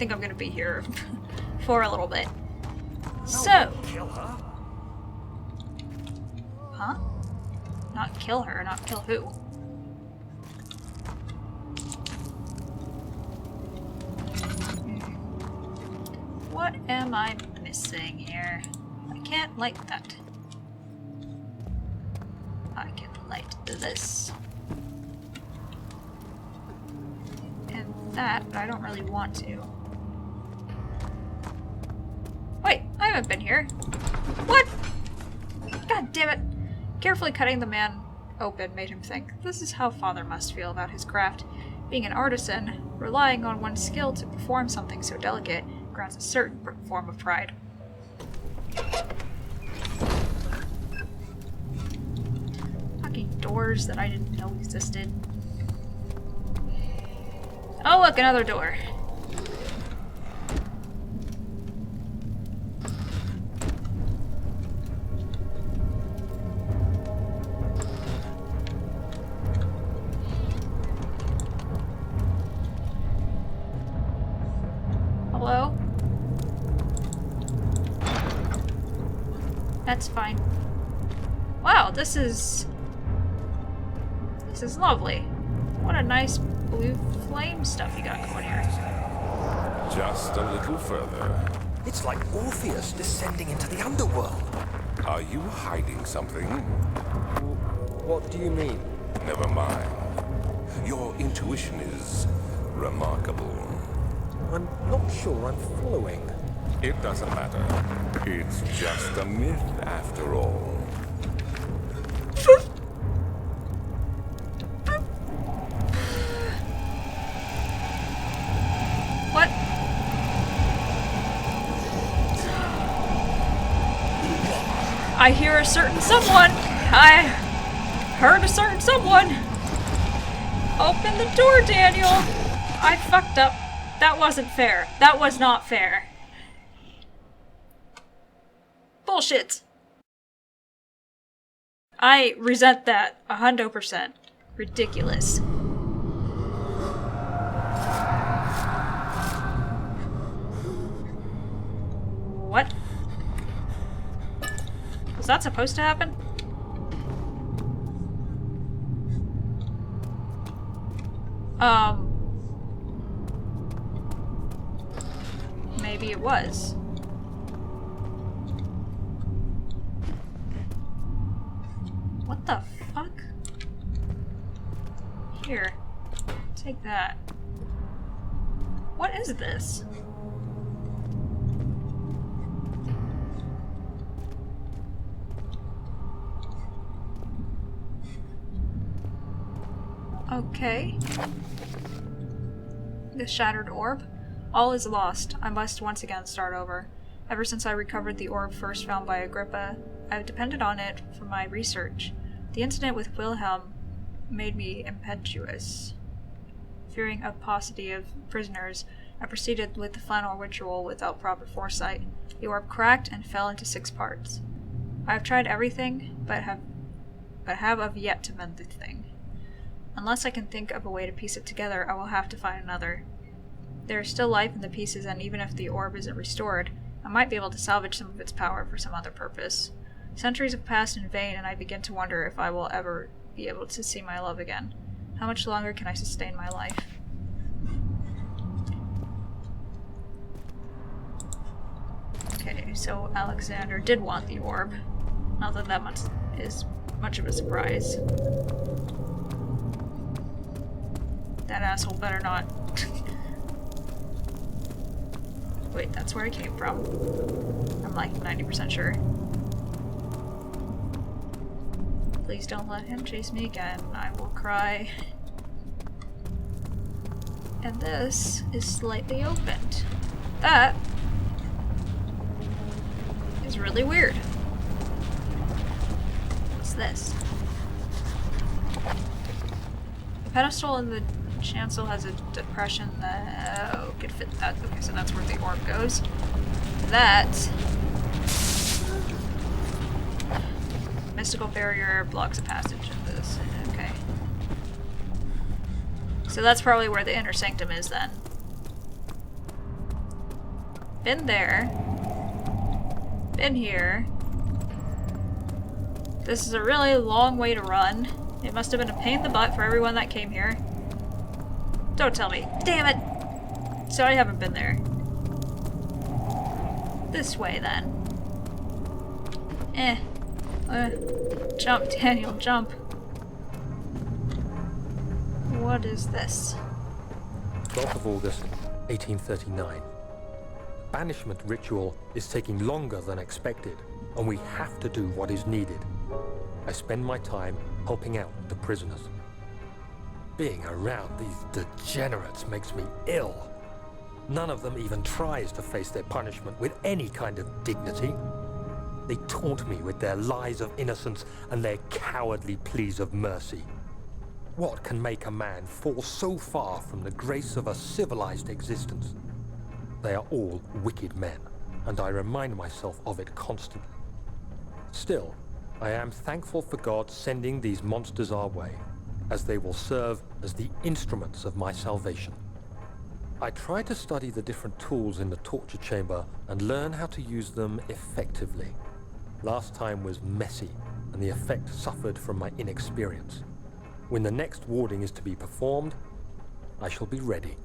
think I'm gonna be here for a little bit. So... Kill her? Huh? Not kill her, not kill who? What am I missing here? I can't light that. I can light this. And that, but I don't really want to. Wait, I haven't been here. What? God damn it. Carefully cutting the man open made him think. This is how Father must feel about his craft. Being an artisan, relying on one's skill to perform something so delicate grants a certain form of pride. Fucking doors that I didn't know existed. Oh look, another door. Hello? That's fine. Wow, this is lovely. What a nice blue flame stuff you got going here. Just a little further. It's like Orpheus descending into the underworld. Are you hiding something? What do you mean? Never mind. Your intuition is remarkable. I'm not sure I'm following. It doesn't matter. It's just a myth after all. What? I hear a certain someone. I heard a certain someone. Open the door, Daniel. I fucked up. That wasn't fair. That was not fair. Bullshit. I resent that 100%. Ridiculous. What? Was that supposed to happen? Maybe it was. What the fuck? Here. Take that. What is this? Okay. The shattered orb. All is lost. I must once again start over. Ever since I recovered the orb first found by Agrippa, I have depended on it for my research. The incident with Wilhelm made me impetuous. Fearing a paucity of prisoners, I proceeded with the final ritual without proper foresight. The orb cracked and fell into 6 parts. I have tried everything, but have of yet to mend the thing. Unless I can think of a way to piece it together, I will have to find another. There is still life in the pieces, and even if the orb isn't restored, I might be able to salvage some of its power for some other purpose. Centuries have passed in vain, and I begin to wonder if I will ever be able to see my love again. How much longer can I sustain my life? Okay, so Alexander did want the orb. Not that that much is much of a surprise. That asshole better not. Wait, that's where I came from. I'm like 90% sure. Please don't let him chase me again. I will cry. And this is slightly opened. That is really weird. What's this? The pedestal in the chancel has a depression that... Oh, could fit that. Okay, so that's where the orb goes. That... mystical barrier blocks a passage into this. Okay. So that's probably where the inner sanctum is then. Been there. Been here. This is a really long way to run. It must have been a pain in the butt for everyone that came here. Don't tell me. Damn it! So I haven't been there. This way, then. Jump, Daniel, jump. What is this? 12th of August, 1839. Banishment ritual is taking longer than expected, and we have to do what is needed. I spend my time helping out the prisoners. Being around these degenerates makes me ill. None of them even tries to face their punishment with any kind of dignity. They taunt me with their lies of innocence and their cowardly pleas of mercy. What can make a man fall so far from the grace of a civilized existence? They are all wicked men, and I remind myself of it constantly. Still, I am thankful for God sending these monsters our way, as they will serve as the instruments of my salvation. I try to study the different tools in the torture chamber and learn how to use them effectively. Last time was messy, and the effect suffered from my inexperience. When the next warding is to be performed, I shall be ready.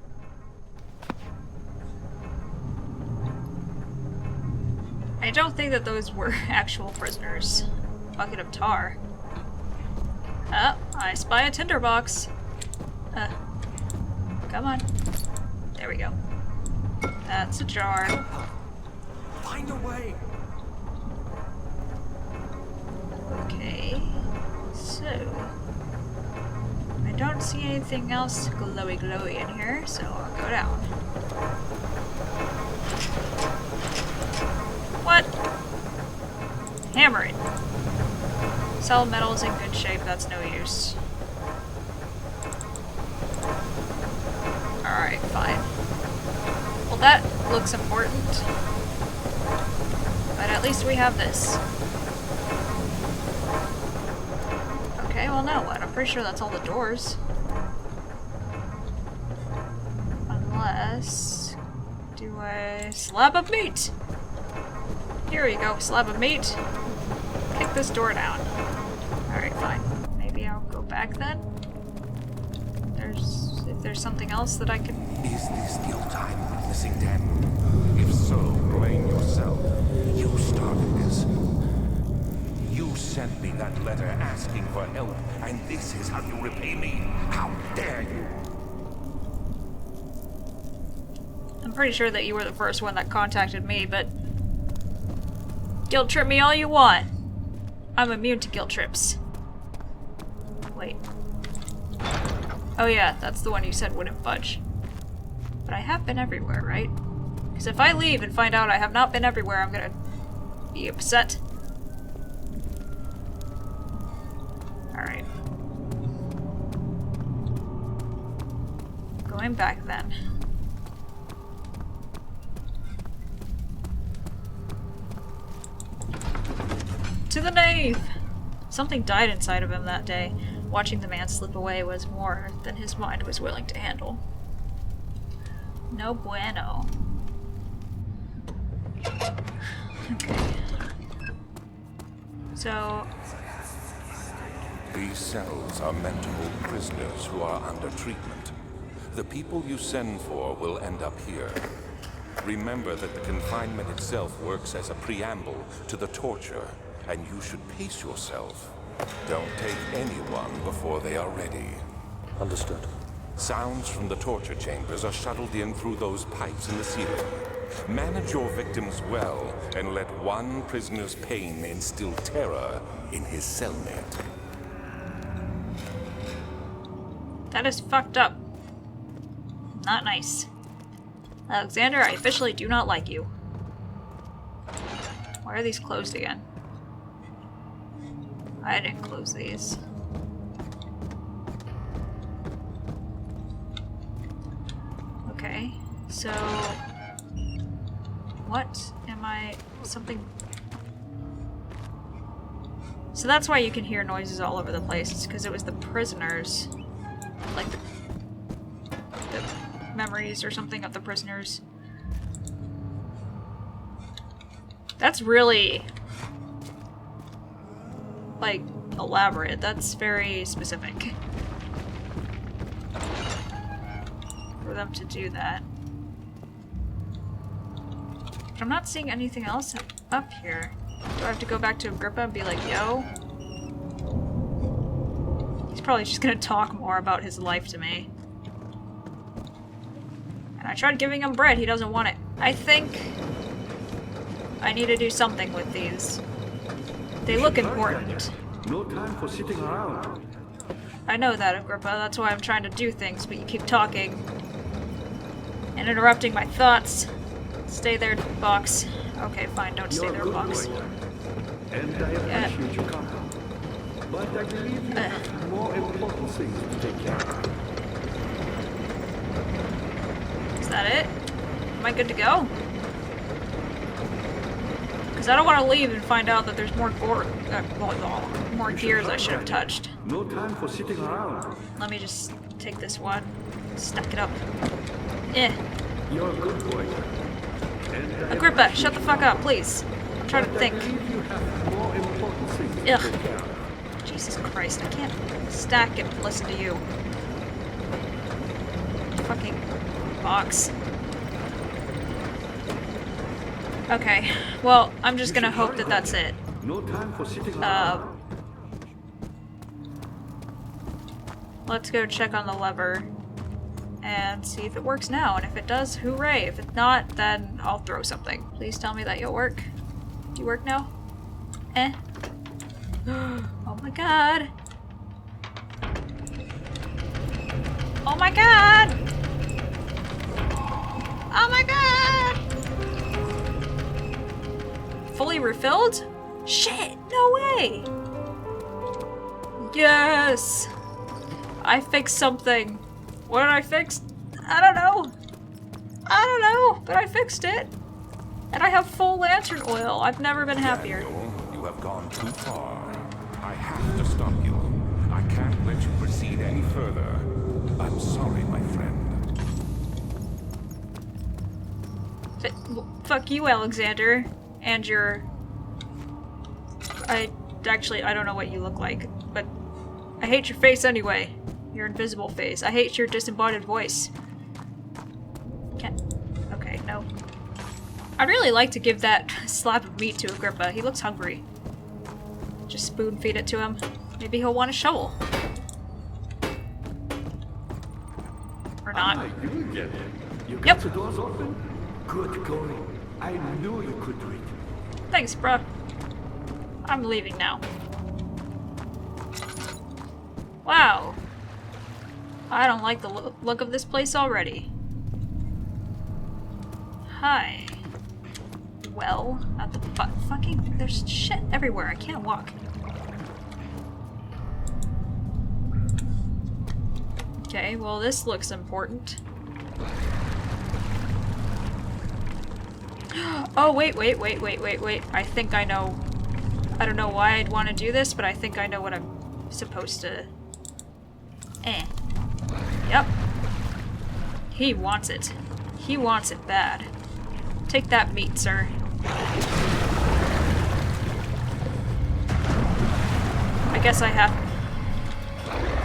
I don't think that those were actual prisoners. Bucket of tar. Oh, I spy a tinderbox. Come on. There we go. That's a jar. Find a way! Okay. So... I don't see anything else glowy in here, so I'll go down. What? Hammer it. Solid metal is in good shape, that's no use. Alright, fine. Well, that looks important. But at least we have this. Okay, well now what? I'm pretty sure that's all the doors. Unless... do a slab of meat! Here we go, slab of meat. Kick this door down. Alright, fine. Maybe I'll go back then? If there's something else that I can... Is this the old time witnessing them? If so, blame yourself. You started this. You sent me that letter asking for help, and this is how you repay me. How dare you? I'm pretty sure that you were the first one that contacted me, but... guilt trip me all you want. I'm immune to guilt trips. Wait. Oh yeah, that's the one you said wouldn't budge. But I have been everywhere, right? Because if I leave and find out I have not been everywhere, I'm gonna be upset. Alright. Going back then. To the nave! Something died inside of him that day. Watching the man slip away was more than his mind was willing to handle. No bueno. Okay. So... These cells are meant to hold prisoners who are under treatment. The people you send for will end up here. Remember that the confinement itself works as a preamble to the torture, and you should pace yourself. Don't take anyone before they are ready. Understood. Sounds from the torture chambers are shuttled in through those pipes in the ceiling. Manage your victims well, and let one prisoner's pain instill terror in his cellmate. that is fucked up. Not nice. Alexander, I officially do not like you. Why are these closed again? I didn't close these. Okay, so... what am I... something... So that's why you can hear noises all over the place. It's because it was the prisoners. Like the memories or something of the prisoners. That's really, like, elaborate. That's very specific. For them to do that. But I'm not seeing anything else up here. Do I have to go back to Agrippa and be like, yo? He's probably just gonna talk more about his life to me. And I tried giving him bread, he doesn't want it. I think I need to do something with these. They look important. No time for sitting around. I know that, Agrippa. That's why I'm trying to do things, but you keep talking. And interrupting my thoughts. Stay there, box. Okay, fine, don't stay there, box. And I appreciate your comment. But I believe you have more important things to take care of. Is that it? Am I good to go? Because I don't want to leave and find out that there's more more gears I should have touched. No time for sitting around. Let me just take this one, stack it up. Eh. You're a good boy. Agrippa, shut the fuck up, please. I'm trying to think. I believe you have more important things to Ugh. take care of. Jesus Christ, I can't stack and listen to you. Fucking box. Okay, well, I'm just gonna hope that that's it. No time for sitting around. Let's go check on the lever and see if it works now. And if it does, hooray. If it's not, then I'll throw something. Please tell me that you'll work. Do you work now? Eh. Oh my god. Oh my god! Oh my god! Fully refilled? Shit, no way! Yes! I fixed something. What did I fix? I don't know. I don't know, but I fixed it. And I have full lantern oil. I've never been happier. Daniel, you have gone too far. I have to stop you. I can't let you proceed any further. I'm sorry, my friend. Fuck you, Alexander. And your... I don't know what you look like, but I hate your face anyway. Your invisible face. I hate your disembodied voice. Can't... Okay, no. I'd really like to give that slab of meat to Agrippa. He looks hungry. Just spoon feed it to him. Maybe he'll want a shovel. Or not. You get it. You Yep. got the doors open? Good going. I knew you could do it. Thanks, bruh. I'm leaving now. Wow. I don't like the look of this place already. Hi. Well, at the fucking... There's shit everywhere. I can't walk. Okay, well this looks important. Oh, wait. I think I know... I don't know why I'd want to do this, but I think I know what I'm supposed to... Yep. He wants it. He wants it bad. Take that meat, sir. I guess I have...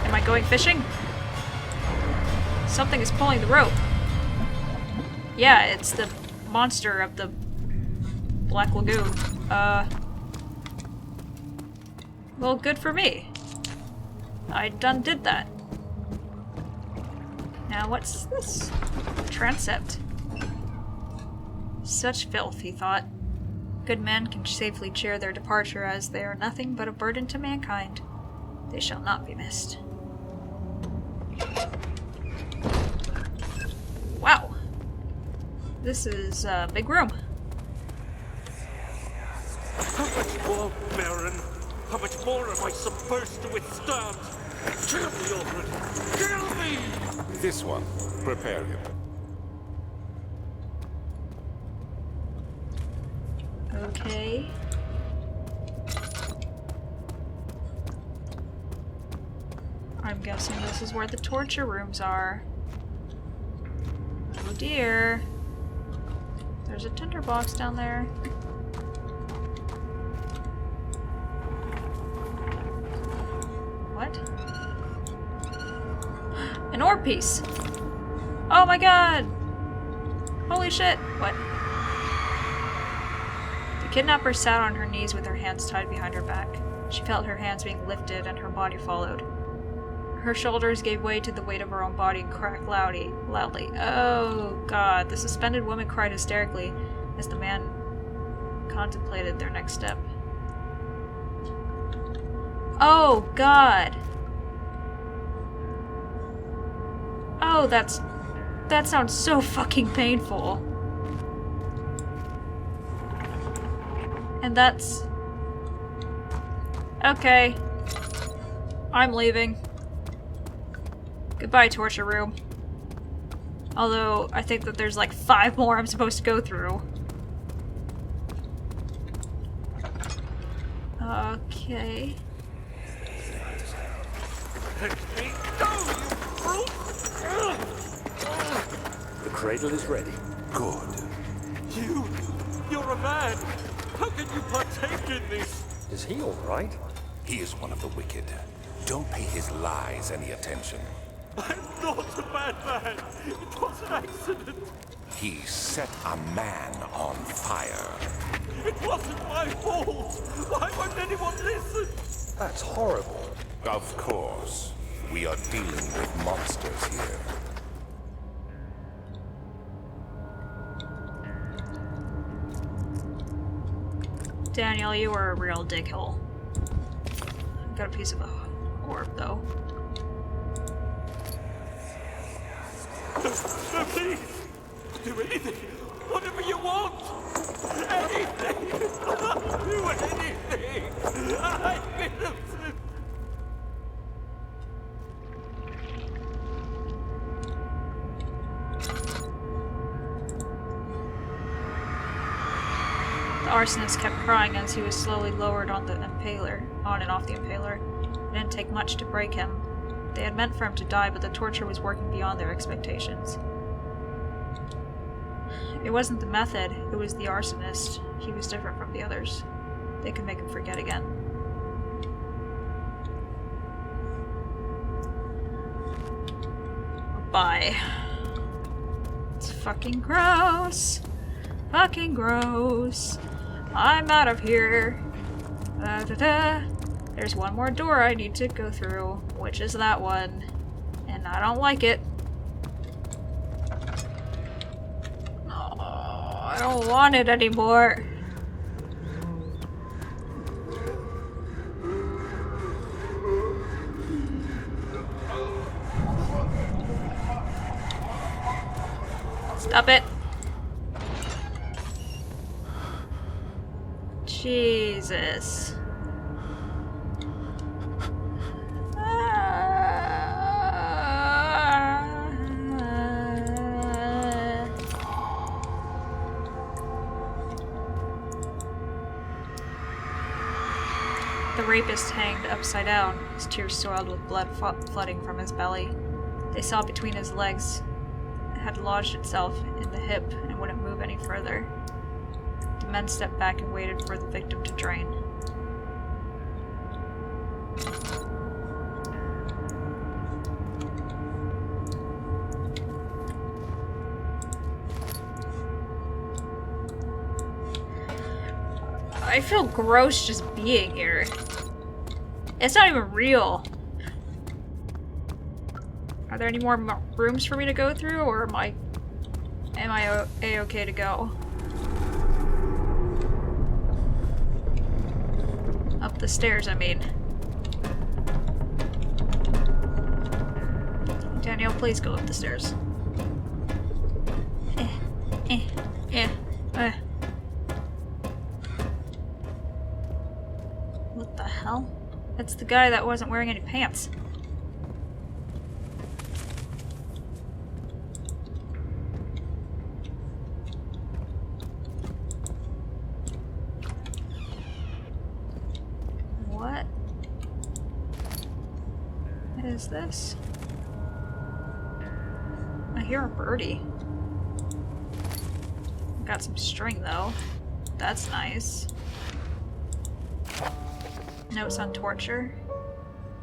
Am I going fishing? Something is pulling the rope. Yeah, it's the monster of the Black Lagoon. Well, good for me. I done did that. Now, what's this? Transept. Such filth, he thought. Good men can safely cheer their departure, as they are nothing but a burden to mankind. They shall not be missed. Wow. This is a big room. How much more, Baron? How much more am I supposed to withstand? Kill me already! Kill me! This one. Prepare him. Okay. I'm guessing this is where the torture rooms are. Oh dear. There's a tinderbox down there. An orb piece! Oh my god! Holy shit! What? The kidnapper sat on her knees with her hands tied behind her back. She felt her hands being lifted and her body followed. Her shoulders gave way to the weight of her own body and cracked loudly. Oh god, the suspended woman cried hysterically as the man contemplated their next step. Oh god! Oh, that sounds so fucking painful. And that's... Okay. I'm leaving. Goodbye, torture room. Although, I think that there's like 5 more I'm supposed to go through. Okay. The cradle is ready. Good. You're a man. How can you partake in this? Is he all right? He is one of the wicked. Don't pay his lies any attention. I'm not a bad man. It was an accident. He set a man on fire. It wasn't my fault. Why won't anyone listen? That's horrible. Of course. We are dealing with monsters here. Daniel, you were a real dickhole. Got a piece of a orb, though. No, please. Do anything. Whatever you want. Anything. Do anything. I'm innocent. The arsonist kept crying as he was slowly lowered on the impaler, on and off the impaler. It didn't take much to break him. They had meant for him to die, but the torture was working beyond their expectations. It wasn't the method, it was the arsonist. He was different from the others. They could make him forget again. Bye. It's fucking gross. Fucking gross. I'm out of here. There's one more door I need to go through, which is that one. And I don't like it. Oh, I don't want it anymore. Stop it. Jesus. The rapist hanged upside down, his tears soiled with blood flooding from his belly. They saw between his legs had lodged itself in the hip and wouldn't move any further. The men stepped back and waited for the victim to drain. I feel gross just being here. It's not even real. Are there any more rooms for me to go through, or am I A-okay to go? Up the stairs, I mean. Daniel, please go up the stairs. What the hell? That's the guy that wasn't wearing any pants. What is this? I hear a birdie. Got some string though. That's nice. Notes on torture.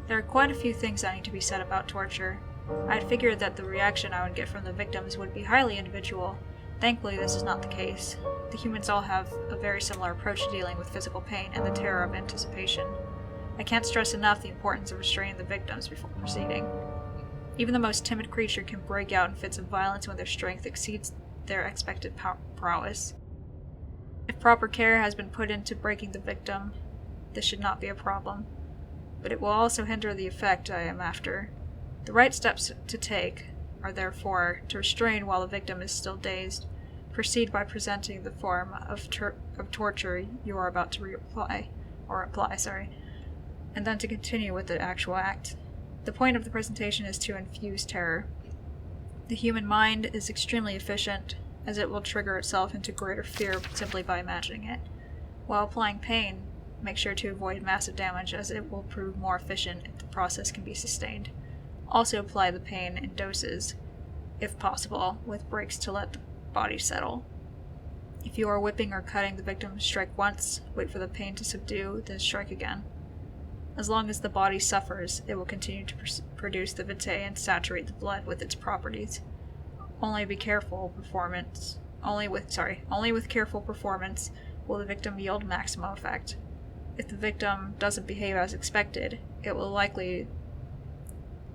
There are quite a few things that need to be said about torture. I had figured that the reaction I would get from the victims would be highly individual. Thankfully, this is not the case. The humans all have a very similar approach to dealing with physical pain and the terror of anticipation. I can't stress enough the importance of restraining the victims before proceeding. Even the most timid creature can break out in fits of violence when their strength exceeds their expected prowess. If proper care has been put into breaking the victim, this should not be a problem. But it will also hinder the effect I am after. The right steps to take are therefore to restrain while the victim is still dazed, proceed by presenting the form of torture you are about to apply, and then to continue with the actual act. The point of the presentation is to infuse terror. The human mind is extremely efficient, as it will trigger itself into greater fear simply by imagining it. While applying pain, make sure to avoid massive damage, as it will prove more efficient if the process can be sustained. Also apply the pain in doses, if possible, with breaks to let the body settle. If you are whipping or cutting the victim, strike once, wait for the pain to subdue, then strike again. As long as the body suffers, it will continue to produce the vitae and saturate the blood with its properties. Only with careful performance will the victim yield maximum effect. If the victim doesn't behave as expected, it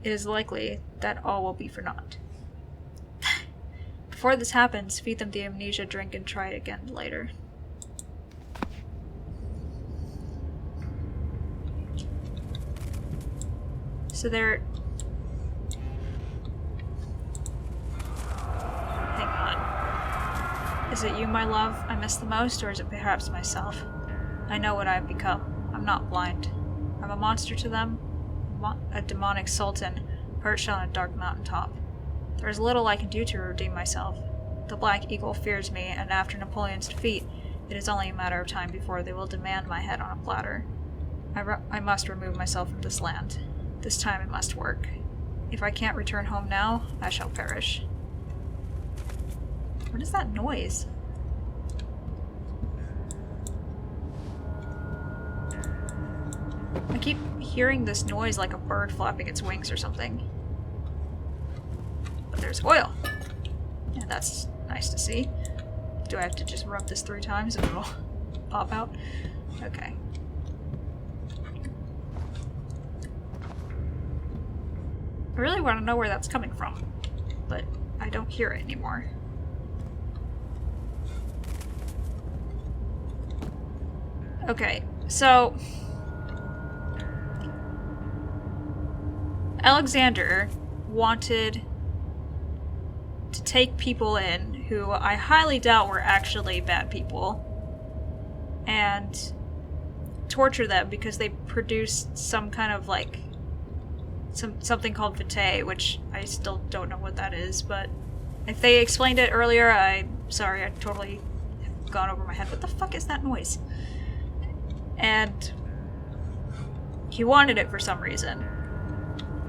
is likely that all will be for naught. Before this happens, feed them the amnesia drink and try it again later. So they're... Hang on. Is it you, my love, I miss the most, or is it perhaps myself? I know what I have become. I'm not blind. I'm a monster to them, a demonic sultan perched on a dark mountaintop. There is little I can do to redeem myself. The Black Eagle fears me, and after Napoleon's defeat, it is only a matter of time before they will demand my head on a platter. I must remove myself from this land. This time it must work. If I can't return home now, I shall perish. What is that noise? I keep hearing this noise like a bird flapping its wings or something. But there's oil. Yeah, that's nice to see. Do I have to just rub this 3 times and it'll pop out? Okay. I really want to know where that's coming from, but I don't hear it anymore. Okay, so Alexander wanted to take people in who I highly doubt were actually bad people and torture them because they produced some kind of like something called vitae, which I still don't know what that is, but if they explained it earlier, I'm sorry, I totally have gone over my head. What the fuck is that noise? And he wanted it for some reason.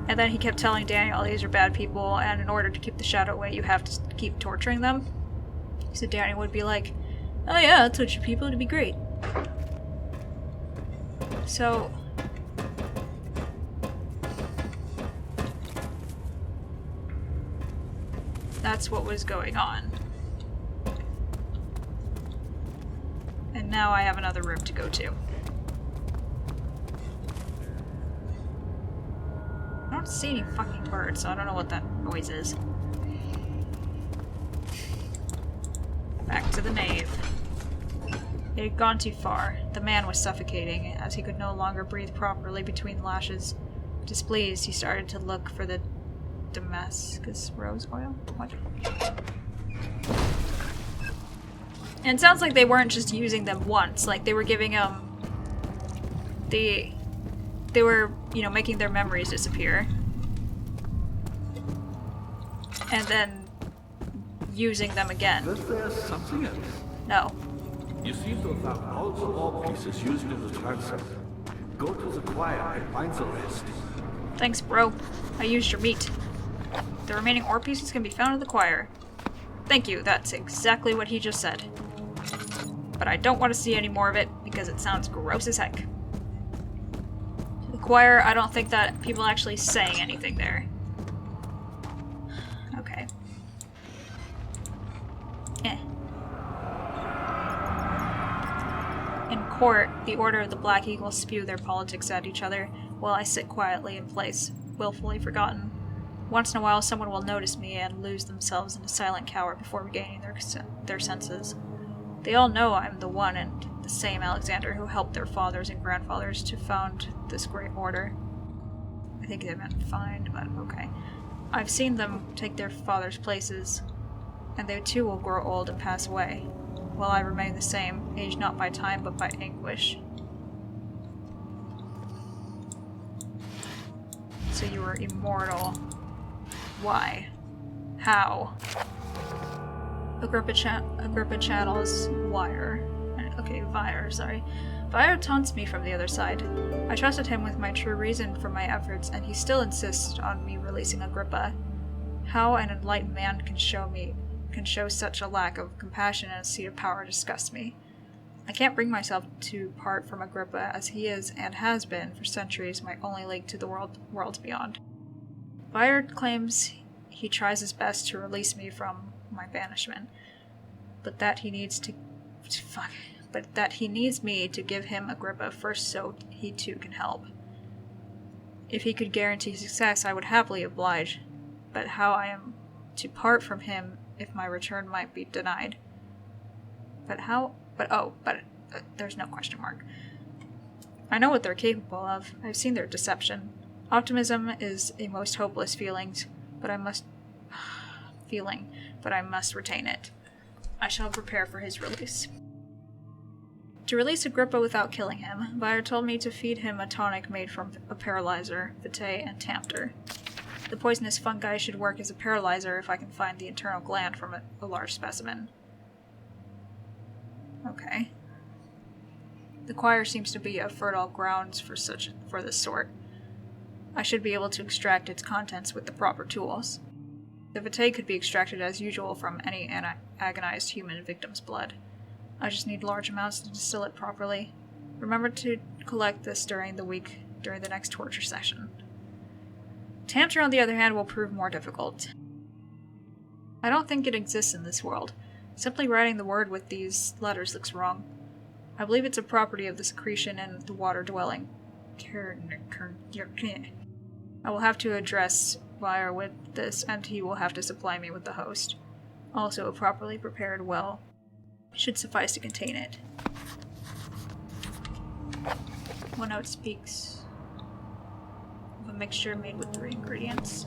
And then he kept telling Daniel these are bad people, and in order to keep the shadow away, you have to keep torturing them. So Daniel would be like, oh yeah, I'll torture people, it'd be great. So that's what was going on. And now I have another room to go to. I don't see any fucking birds, so I don't know what that noise is. Back to the nave. It had gone too far. The man was suffocating, as he could no longer breathe properly between lashes. Displeased, he started to look for the Damascus rose oil? What? And it sounds like they weren't just using them once, like they were giving them they were, you know, making their memories disappear. And then using them again. Is there something else? No. You seem to have found all the ore pieces used in the transfer. Go to the choir and find the rest. Thanks, bro. I used your meat. The remaining ore pieces can be found in the choir. Thank you, that's exactly what he just said. But I don't want to see any more of it, because it sounds gross as heck. The choir, I don't think that people actually sang anything there. Eh. In court, the Order of the Black Eagle spew their politics at each other, while I sit quietly in place, willfully forgotten. Once in a while, someone will notice me and lose themselves in a silent cower before regaining their senses. They all know I'm the one and the same Alexander who helped their fathers and grandfathers to found this great order. I think they meant find, but okay. I've seen them take their fathers' places, and they too will grow old and pass away, while I remain the same, aged not by time but by anguish. So you were immortal. Why? How? Agrippa channels Wire. Okay, Vire, sorry. Vire taunts me from the other side. I trusted him with my true reason for my efforts, and he still insists on me releasing Agrippa. How an enlightened man can show such a lack of compassion and a seat of power disgusts me. I can't bring myself to part from Agrippa, as he is, and has been, for centuries, my only link to the worlds beyond. Vire claims he tries his best to release me from my banishment, but that he needs me to give him Agrippa first so he too can help. If he could guarantee success, I would happily oblige, but how I am to part from him if my return might be denied. There's no question mark. I know what they're capable of. I've seen their deception. Optimism is a most hopeless feeling, but I must retain it. I shall prepare for his release. To release Agrippa without killing him, Vire told me to feed him a tonic made from a paralyzer, vitae, and tamter. The poisonous fungi should work as a paralyzer if I can find the internal gland from a large specimen. Okay. The choir seems to be a fertile grounds for this sort. I should be able to extract its contents with the proper tools. The vitae could be extracted as usual from any agonized human victim's blood. I just need large amounts to distill it properly. Remember to collect this during the next torture session. Tamter, on the other hand, will prove more difficult. I don't think it exists in this world. Simply writing the word with these letters looks wrong. I believe it's a property of the secretion in the water-dwelling. I will have to address Vire with this, and he will have to supply me with the host. Also, a properly prepared well should suffice to contain it. One note speaks of a mixture made with 3 ingredients.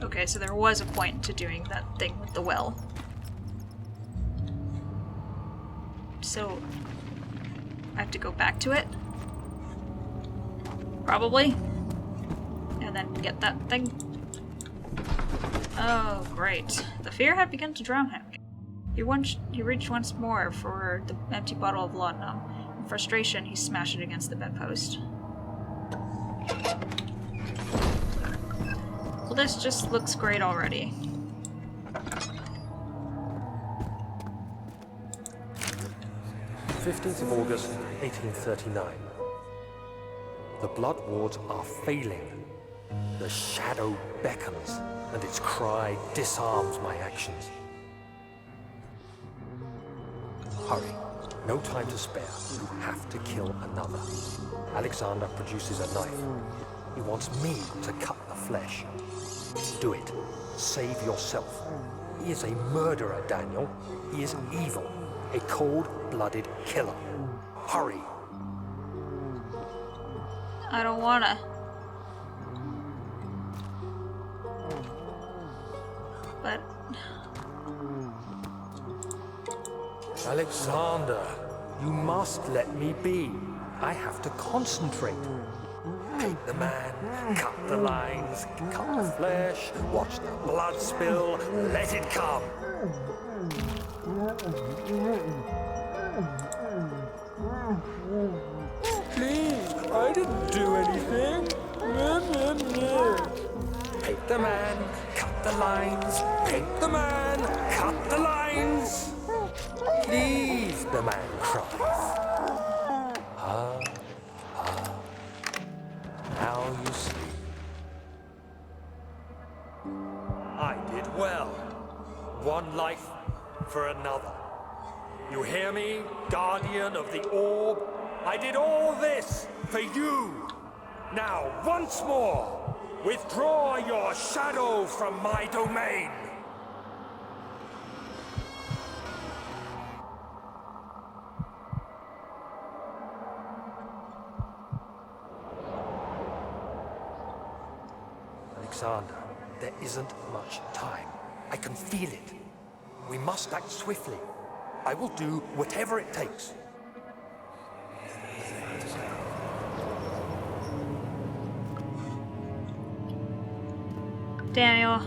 Okay, so there was a point to doing that thing with the well. So, I have to go back to it? Probably. And then get that thing. Oh, great. The fear had begun to drown him. He reached once more for the empty bottle of laudanum. In frustration, he smashed it against the bedpost. Well, this just looks great already. August 1839. The blood wards are failing. The shadow beckons, and its cry disarms my actions. Hurry. No time to spare. You have to kill another. Alexander produces a knife. He wants me to cut the flesh. Do it. Save yourself. He is a murderer, Daniel. He is evil. A cold-blooded killer. Hurry. I don't wanna. But... Alexander, you must let me be. I have to concentrate. Take the man, cut the lines, cut the flesh, watch the blood spill, let it come. Please, I didn't do anything. Take the man, cut the lines. Take the man, cut the lines. Please, the man cries. Now you sleep. I did well. well. One life for another. You hear me, Guardian of the Orb? I did all this for you. Now, once more, withdraw your shadow from my domain. Alexander, there isn't much time. I can feel it. We must act swiftly. I will do whatever it takes. Daniel.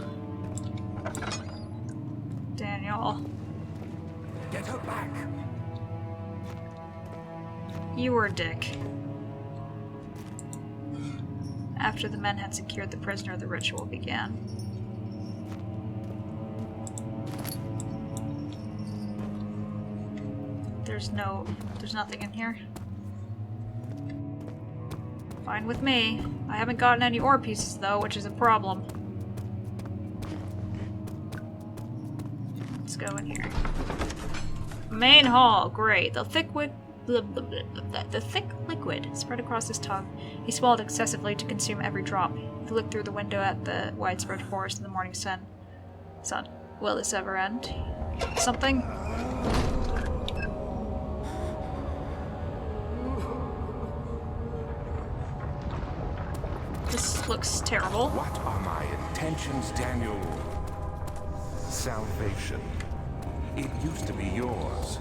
Daniel. Get her back. You were a dick. After the men had secured the prisoner, the ritual began. There's nothing in here. Fine with me. I haven't gotten any ore pieces though, which is a problem. Let's go in here. Main hall, great. The thick liquid spread across his tongue. He swallowed excessively to consume every drop. He looked through the window at the widespread forest in the morning sun. Will this ever end? Something? This looks terrible. What are my intentions, Daniel? Salvation. It used to be yours,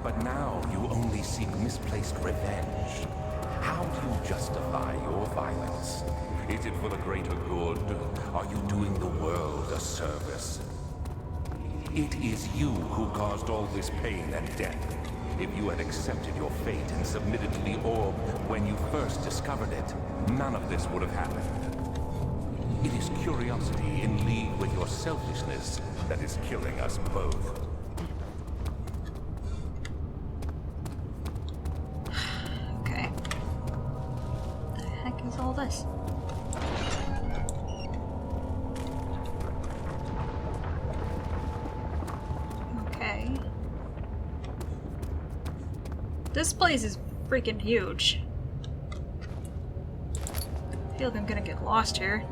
but now you only seek misplaced revenge. How do you justify your violence? Is it for the greater good? Are you doing the world a service? It is you who caused all this pain and death. If you had accepted your fate and submitted to the orb when you first discovered it, none of this would have happened. It is curiosity in league with your selfishness that is killing us both. Okay. What the heck is all this? Okay. This place is freaking huge. I feel like I'm gonna get lost here.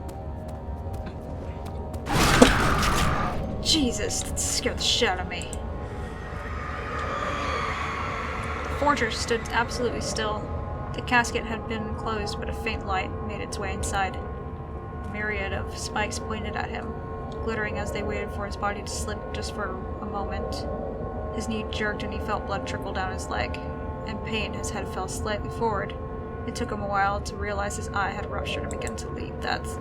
Jesus, that scared the shit out of me. The fortress stood absolutely still. The casket had been closed, but a faint light made its way inside. A myriad of spikes pointed at him, glittering as they waited for his body to slip just for a moment. His knee jerked and he felt blood trickle down his leg. In pain, his head fell slightly forward. It took him a while to realize his eye had ruptured and begun to leak. That's...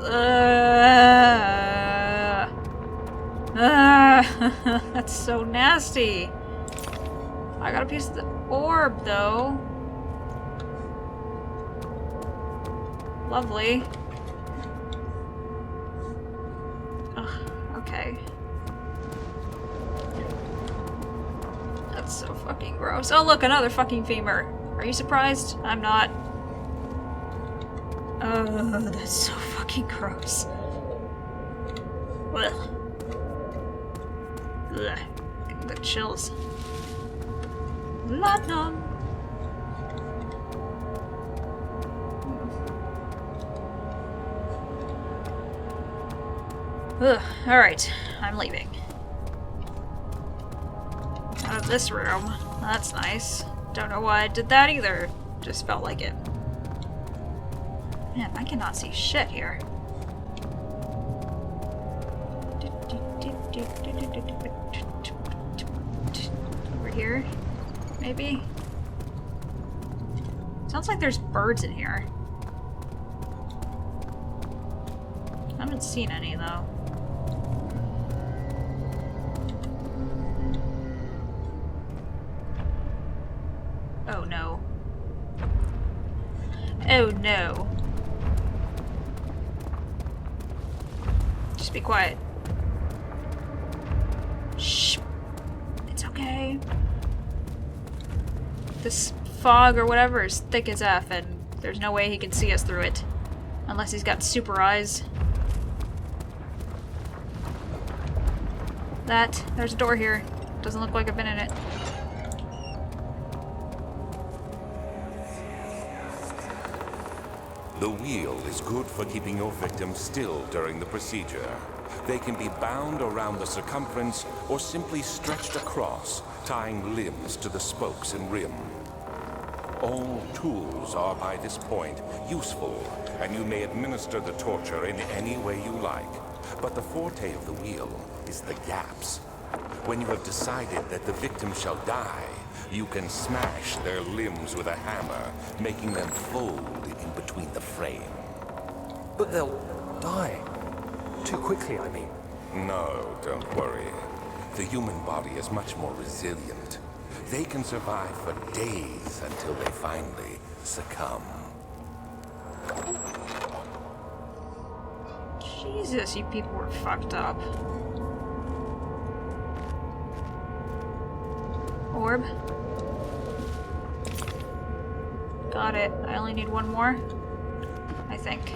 that's so nasty. I got a piece of the orb, though. Lovely. Ugh, okay. That's so fucking gross. Oh, look, another fucking femur. Are you surprised? I'm not. Oh, that's so fucking gross. Ugh. Ugh. Getting the chills. Laudanum. Ugh. Alright, I'm leaving. Out of this room. That's nice. Don't know why I did that either. Just felt like it. Man, I cannot see shit here. Over here? Maybe? Sounds like there's birds in here. I haven't seen any, though. Oh no. Oh no. Just be quiet. Shh. It's okay. This fog or whatever is thick as F, and there's no way he can see us through it. Unless he's got super eyes. There's a door here. Doesn't look like I've been in it. The wheel is good for keeping your victims still during the procedure. They can be bound around the circumference or simply stretched across, tying limbs to the spokes and rim. All tools are by this point useful, and you may administer the torture in any way you like. But the forte of the wheel is the gaps. When you have decided that the victim shall die, you can smash their limbs with a hammer, making them fold in between the frame. But they'll die. Too quickly, I mean. No, don't worry. The human body is much more resilient. They can survive for days until they finally succumb. Jesus, you people were fucked up. Orb. Got it. I only need one more, I think.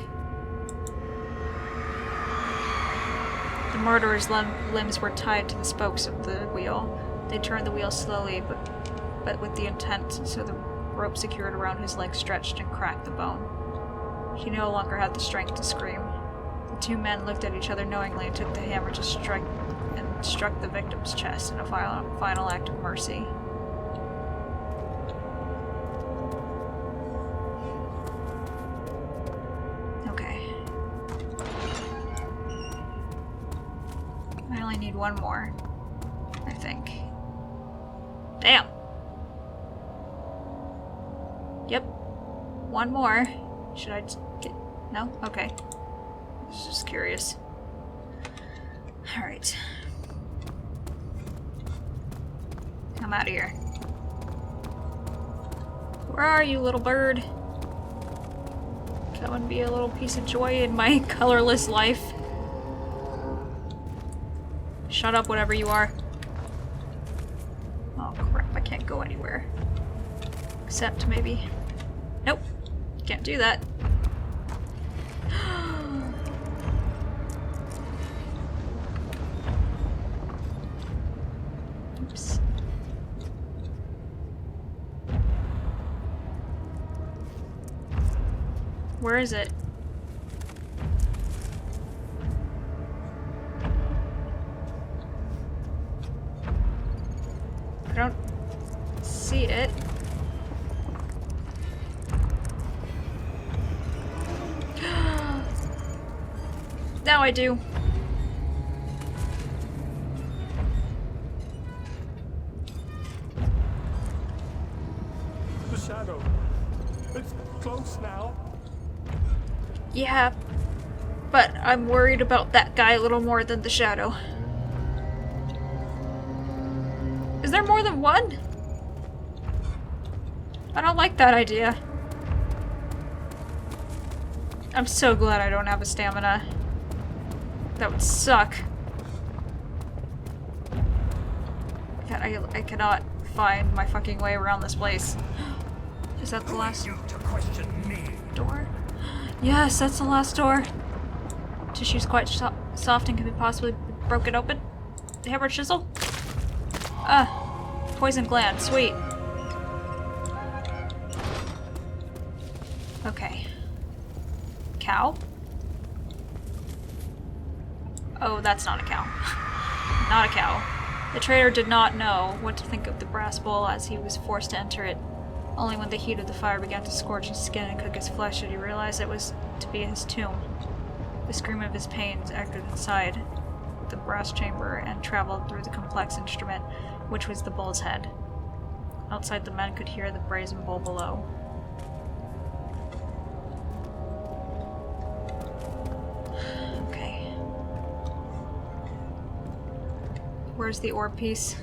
The murderer's limbs were tied to the spokes of the wheel. They turned the wheel slowly, but with the intent, so the rope secured around his leg stretched and cracked the bone. He no longer had the strength to scream. The two men looked at each other knowingly and took the hammer to struck the victim's chest in a final act of mercy. Okay. I only need one more, I think. Damn! Yep. One more. Should I just get... No? Okay. I was just curious. Alright. I'm out of here. Where are you, little bird? Come and be a little piece of joy in my colorless life. Shut up, whatever you are. Oh crap, I can't go anywhere. Except maybe... Nope. Can't do that. Oops. Where is it? I don't see it. Now I do. The shadow. It's close now. Yeah, but I'm worried about that guy a little more than the shadow. Is there more than one? I don't like that idea. I'm so glad I don't have a stamina. That would suck. I cannot find my fucking way around this place. Is that the last door? Yes, that's the last door. Tissue's quite soft and can be possibly broken open. Hammer chisel? Poison gland. Sweet. Okay. Cow? Oh, that's not a cow. Not a cow. The trader did not know what to think of the brass bowl as he was forced to enter it. Only when the heat of the fire began to scorch his skin and cook his flesh did he realize it was to be his tomb. The scream of his pains echoed inside the brass chamber and traveled through the complex instrument, which was the bull's head. Outside, the men could hear the brazen bull below. Okay. Where's the orb piece?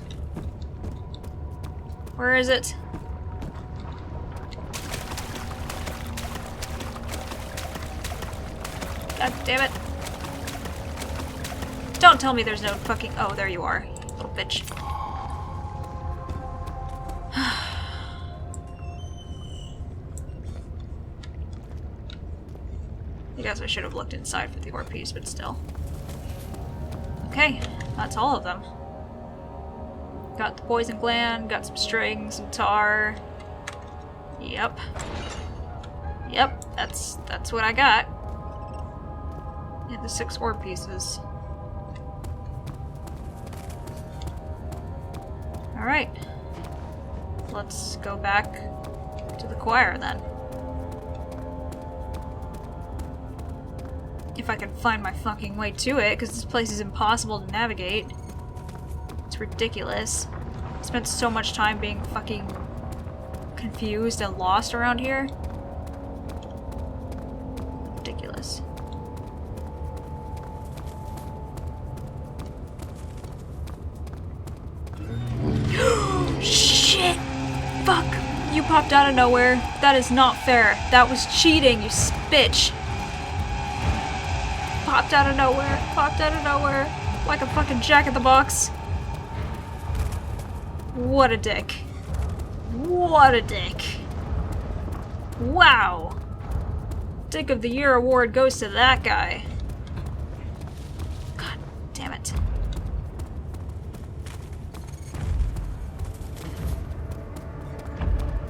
Where is it? God damn it. Don't tell me there's no fucking... Oh, there you are, little bitch. I guess I should have looked inside for the orb piece, but still. Okay, that's all of them. Got the poison gland, got some strings, some tar. Yep. Yep, that's what I got. And the 6 orb pieces. Alright. Let's go back to the choir then. If I can find my fucking way to it, because this place is impossible to navigate. It's ridiculous. I spent so much time being fucking confused and lost around here. Ridiculous. Shit! Fuck! You popped out of nowhere. That is not fair. That was cheating, you bitch. Popped out of nowhere. Popped out of nowhere. Like a fucking Jack in the Box. What a dick. What a dick. Wow. Dick of the Year award goes to that guy. God damn it.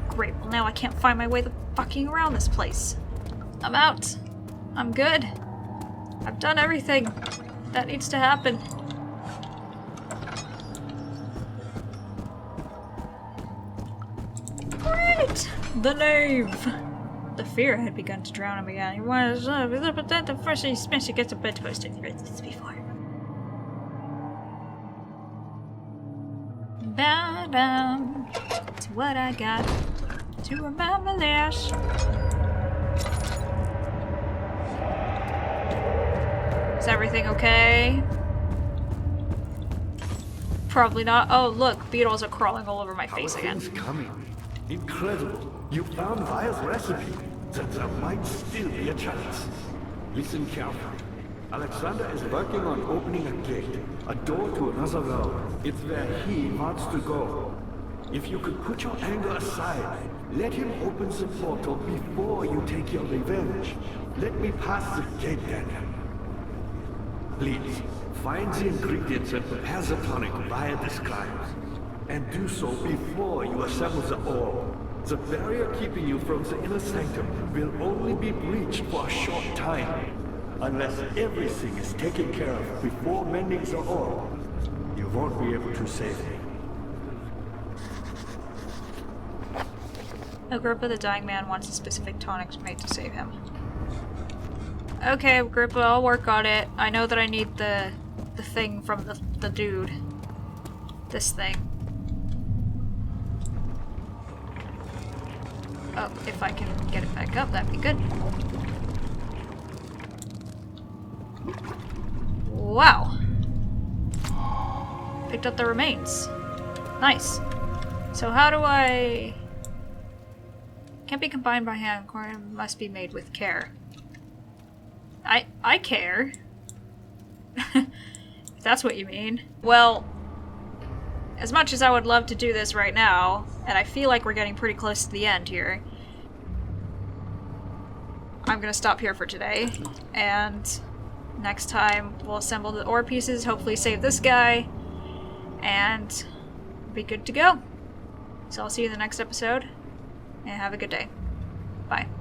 Great, well now I can't find my way the fucking around this place. I'm out. I'm good. I've done everything that needs to happen. Great! The knave! The fear had begun to drown him again. He was the first thing he spent to get a bedpost I've read this before. Ba-dum. It's what I got to remember this. Is everything okay? Probably not. Oh, look, beetles are crawling all over my face again. Things coming. Incredible. You found Vaya's recipe. There might still be a chance. Listen carefully. Alexander is working on opening a gate, a door to another realm. It's where he wants to go. If you could put your anger aside, let him open the portal before you take your revenge. Let me pass the gate then. Please, find the ingredients and prepare the tonic Vaya describes. And do so before you assemble the orb. The barrier keeping you from the inner sanctum will only be breached for a short time. Unless everything is taken care of before mending the orb, you won't be able to save me. Agrippa, the dying man, wants a specific tonic made to save him. Okay, Agrippa, I'll work on it. I know that I need the thing from the dude. This thing. Oh, if I can get it back up, that'd be good. Wow. Picked up the remains. Nice. So how do I... Can't be combined by hand. Corn must be made with care. I care. If that's what you mean. Well, as much as I would love to do this right now, and I feel like we're getting pretty close to the end here, I'm gonna stop here for today, and next time we'll assemble the ore pieces, hopefully save this guy, and be good to go. So I'll see you in the next episode, and have a good day. Bye.